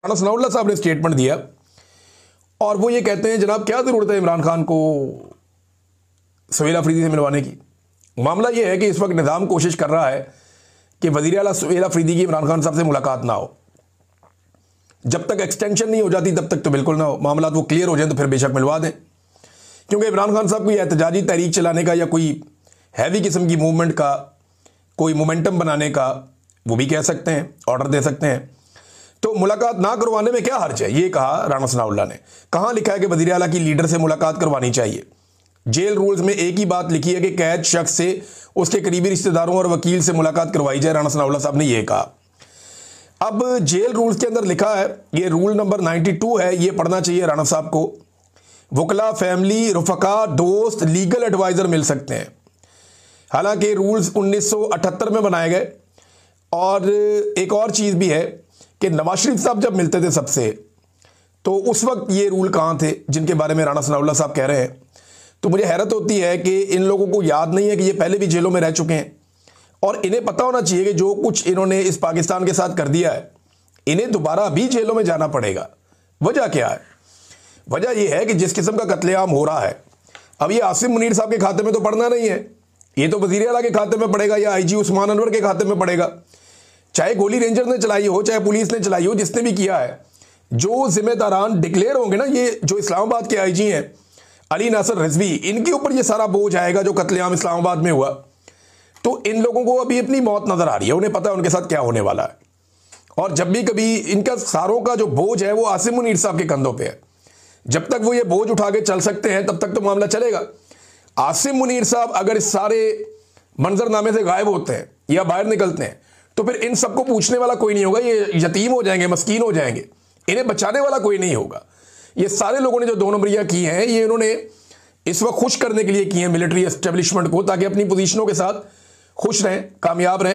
राणा सनाउल्लाह साहब ने स्टेटमेंट दिया और वो ये कहते हैं जनाब क्या ज़रूरत है इमरान खान को सुहेल अफरीदी से मिलवाने की। मामला ये है कि इस वक्त निज़ाम कोशिश कर रहा है कि वज़ीर आला सुहेल अफरीदी की इमरान खान साहब से मुलाकात ना हो। जब तक एक्सटेंशन नहीं हो जाती तब तक तो बिल्कुल ना हो। मामला वो क्लियर हो जाए तो फिर बेशक मिलवा दें, क्योंकि इमरान खान साहब को एहतजाजी तहरीक चलाने का या कोई हैवी किस्म की मूवमेंट का कोई मोमेंटम बनाने का वो भी कह सकते हैं, ऑर्डर दे सकते हैं। तो मुलाकात ना करवाने में क्या हर्ज है, ये कहा राणा सनाउल्लाह ने। कहाँ लिखा है कि वज़ीर आला की लीडर से मुलाकात करवानी चाहिए? जेल रूल्स में एक ही बात लिखी है कि कैद शख्स से उसके करीबी रिश्तेदारों और वकील से मुलाकात करवाई जाए। राणा सनाउल्लाह साहब ने यह कहा। अब जेल रूल्स के अंदर लिखा है, ये रूल नंबर 92 है, ये पढ़ना चाहिए राणा साहब को। वकला, फैमिली, रुफका, दोस्त, लीगल एडवाइज़र मिल सकते हैं। हालांकि रूल्स 1978 में बनाए गए। और एक और चीज़ भी है कि नवाज शरीफ साहब जब मिलते थे सबसे, तो उस वक्त ये रूल कहाँ थे जिनके बारे में राणा सनाउल्लाह साहब कह रहे हैं। तो मुझे हैरत होती है कि इन लोगों को याद नहीं है कि ये पहले भी जेलों में रह चुके हैं और इन्हें पता होना चाहिए कि जो कुछ इन्होंने इस पाकिस्तान के साथ कर दिया है, इन्हें दोबारा भी जेलों में जाना पड़ेगा। वजह क्या है? वजह यह है कि जिस किस्म का कत्लेआम हो रहा है, अब ये आसिम मुनीर साहब के खाते में तो पड़ना नहीं है, ये तो वज़ीर आला के खाते में पड़ेगा या IG उस्मान अनवर के खाते में पड़ेगा। चाहे गोली रेंजर ने चलाई हो, चाहे पुलिस ने चलाई हो, जिसने भी किया है, जो जिम्मेदारान डिक्लेयर होंगे ना, ये जो इस्लामाबाद के IG हैं अली नासर रिजवी, इनके ऊपर ये सारा बोझ आएगा जो कत्लेआम इस्लामाबाद में हुआ। तो इन लोगों को अभी अपनी मौत नजर आ रही है, उन्हें पता है उनके साथ क्या होने वाला है। और जब भी कभी इनका सारों का जो बोझ है वो आसिम मुनीर साहब के कंधों पे है। जब तक वो ये बोझ उठा के चल सकते हैं तब तक तो मामला चलेगा। आसिम मुनीर साहब अगर इस सारे मंजरनामे से गायब होते हैं या बाहर निकलते हैं तो फिर इन सबको पूछने वाला कोई नहीं होगा। ये यतीम हो जाएंगे, मस्कीन हो जाएंगे, इन्हें बचाने वाला कोई नहीं होगा। ये सारे लोगों ने जो 2 नंबरियां की हैं, ये इन्होंने इस वक्त खुश करने के लिए की हैं मिलिट्री एस्टेब्लिशमेंट को, ताकि अपनी पोजीशनों के साथ खुश रहें, कामयाब रहें।